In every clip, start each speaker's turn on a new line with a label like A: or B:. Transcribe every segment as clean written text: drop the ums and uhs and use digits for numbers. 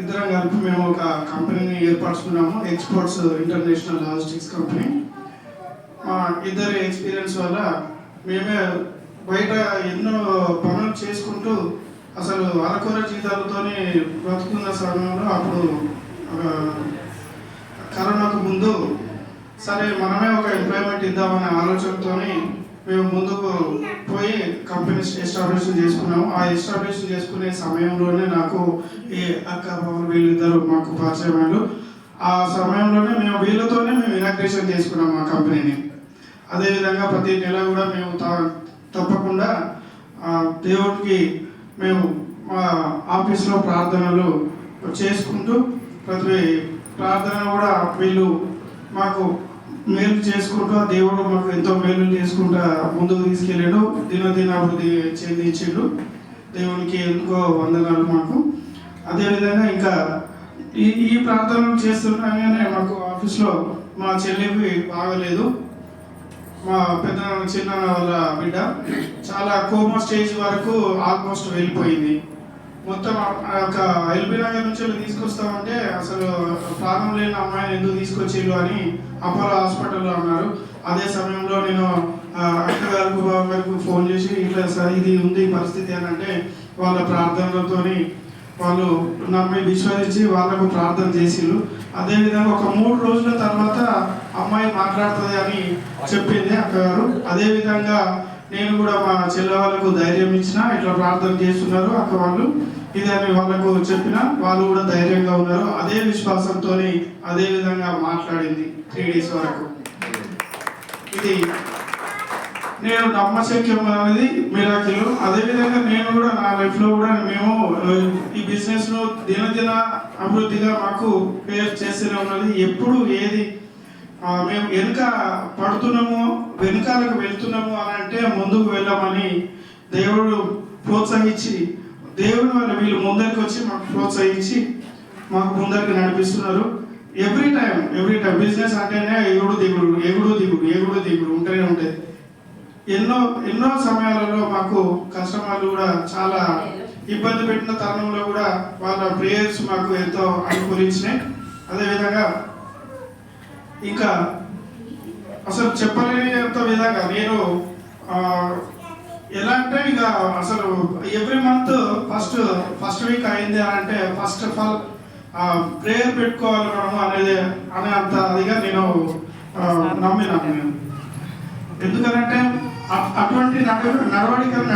A: ఇద్దరం కలిపి మేము ఒక కంపెనీని ఏర్పరచుకున్నాము, ఎక్స్పోర్ట్స్ ఇంటర్నేషనల్ లాజిస్టిక్స్ కంపెనీ. మా ఇద్దరి ఎక్స్పీరియన్స్ వల్ల మేమే బయట ఎన్నో పనులు చేసుకుంటూ అసలు అరకొర జీతాలతోనే బ్రతుకున్న సమయంలో అప్పుడు కరోనాకు ముందు సరే మనమే ఒక ఎంప్లాయ్మెంట్ ఇద్దామనే ఆలోచనతోని మేము ముందుకు పోయి కంపెనీ ఎస్టాబ్లిష్ చేసుకున్నాము. ఆ ఎస్టాబ్లిష్ చేసుకునే సమయంలోనే నాకు ఈ అక్క బాబులు వీళ్ళిద్దరు మాకు పరిచయమైనలు. ఆ సమయంలోనే వీళ్ళతోనే మేము ఇనాగ్రేషన్ చేసుకున్నాము మా కంపెనీని. అదేవిధంగా ప్రతి నెల కూడా మేము తప్పకుండా దేవుడికి మేము మా ఆఫీస్లో ప్రార్థనలు చేసుకుంటూ ప్రతి ప్రార్థన కూడా వీళ్ళు మాకు మేలు చేసుకుంటూ ఆ దేవుడు మాకు ఎంతో మేలు చేసుకుంటూ ముందుకు తీసుకెళ్ళాడు, దినదినాభివృద్ధి చెందించాడు. దేవునికి ఎంతో వందనాలు మాకు. అదేవిధంగా ఇంకా ఈ ప్రార్థనలు చేస్తున్నాగానే మాకు ఆఫీస్లో మా చెల్లికి బాగలేదు. మా పెద్ద చిన్న వాళ్ళ బిడ్డ చాలా కోమా స్టేజ్ వరకు ఆల్మోస్ట్ వెళ్ళిపోయింది. మొత్తం ఒక ఎల్బీ నగర్ నుంచి తీసుకొస్తామంటే అసలు ప్రాణం లేని అమ్మాయిని ఎందుకు తీసుకొచ్చేళ్ళు అని అపోలో హాస్పిటల్లో అన్నారు. అదే సమయంలో నేను అక్క గారికి బాబు గారికి ఫోన్ చేసి ఇట్లా సార్ ఇది ఉంది పరిస్థితి అని అంటే వాళ్ళ ప్రార్థనలతోని వాళ్ళు నమ్మి విశ్వసించి వాళ్ళకు ప్రార్థన చేసిళ్ళు. అదేవిధంగా ఒక 3 రోజుల తర్వాత అమ్మాయి మాట్లాడుతుంది అని చెప్పింది అక్కగారు. అదేవిధంగా నేను కూడా మా చెల్లె వాళ్ళకు ధైర్యం ఇచ్చిన, ఇట్లా ప్రార్థన చేస్తున్నారు అక్క వాళ్ళు ఇదని వాళ్ళకు చెప్పిన, వాళ్ళు కూడా ధైర్యంగా ఉన్నారు. అదే విశ్వాసంతో అదే విధంగా మాట్లాడింది 3 days వరకు. ఇది నేను నమ్మశక్యం అనేది మిరాకిల్. అదేవిధంగా నేను కూడా నా లైఫ్లో కూడా మేము ఈ బిజినెస్లో దినదిన అభివృద్ధిగా మాకు పేరు చేస్తూనే ఉన్నది. ఎప్పుడు ఏది మేము వెనుక పడుతున్నామో వెనుకాలకు వెళ్తున్నాము అని అంటే ముందుకు వెళ్ళమని దేవుడు ప్రోత్సహించి దేవుడు వల్ల వీళ్ళు ముందరికి వచ్చి మాకు ప్రోత్సహించి మాకు ముందరికి నడిపిస్తున్నారు. ఎవ్రీ టైం బిజినెస్ అంటేనే ఎగుడు దిగుడు ఉంటూనే ఉంటుంది. ఎన్నో సమయాలలో మాకు కస్టమర్లు కూడా చాలా ఇబ్బంది పెట్టిన తరుణంలో కూడా వాళ్ళ ప్రేయర్స్ మాకు ఎంతో అనుకూలించినాయి. అదేవిధంగా ఇంకా అసలు చెప్పలేనంత విధంగా నేను ఎలా అంటే ఇక అసలు ఎవ్రీ మంత్ ఫస్ట్ వీక్ అయింది అని అంటే ఫస్ట్ ఆఫ్ ఆల్ ప్రేయర్ పెట్టుకోవాలి మనము అనే అంత అదిగా నేను నమ్మినాను. నేను ఎందుకనంటే అటువంటి నడవడికలు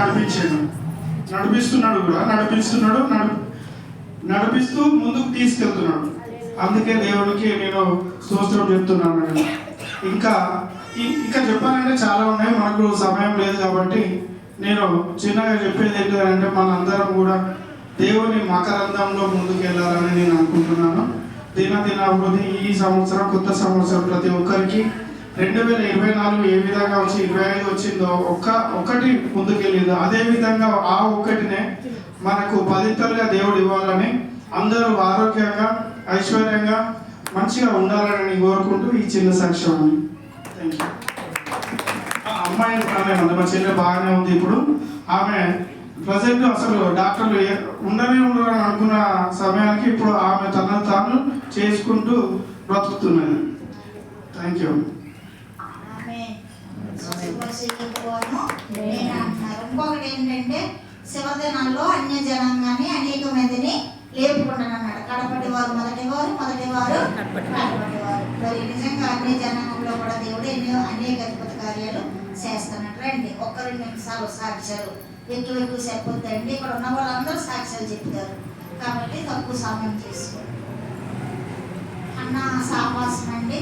A: నడిపిస్తూ ముందుకు తీసుకెళ్తున్నాడు. అందుకే దేవుడికి నేను స్తోత్రం చెప్తున్నాను. ఇంకా చెప్పాలంటే చాలా ఉన్నాయి, మనకు సమయం లేదు కాబట్టి నేను చిన్నగా చెప్పేది ఏంటంటే మనందరం కూడా దేవుని మకరందంలో ముందుకు వెళ్ళాలని నేను అనుకుంటున్నాను. దినాభివృద్ధి ఈ సంవత్సరం కొత్త సంవత్సరం ప్రతి ఒక్కరికి 2024 ఏ విధంగా వచ్చి 25 వచ్చిందో ఒక్కటి ముందుకెళ్ళిందో అదే విధంగా ఆ ఒక్కటినే మనకు 10 తరగా దేవుడు ఇవ్వాలని, అందరూ ఆరోగ్యంగా ఐశ్వర్యంగా మంచిగా ఉండాలని కోరుకుంటూ ఈ చిన్న సాక్ష్యం. Thank you. అమ్మాయి మా చెల్లె బాగానే ఉంది. ఇప్పుడు ఆమె ప్రజెంట్ అసలు డాక్టర్లు ఉండరు అనుకున్న సమయానికి ఇప్పుడు ఆమె తనను తాను చేసుకుంటూ బ్రతుకుతున్నది. Thank you.
B: ఇంకొకటి ఏంటంటే శివదినాల్లో అన్య జనాంగాన్ని అనేక మందిని లేపుకుంటానన్నాడు. కడపటి వారు మొదటివారు మరి నిజంగా అన్ని జనాంగంలో కూడా దేవుడు ఎన్నో అనేక అద్భుత కార్యాలు చేస్తున్నట్టు. రండి 1-2 నిమిషాలు సాక్ష్యాలు ఎక్కువ చెప్పొద్దండి. ఇక్కడ ఉన్న వాళ్ళందరూ సాక్ష్యాలు చెప్తారు కాబట్టి తక్కువ సమయం చేసుకోండి. అన్న సావాసం అండి.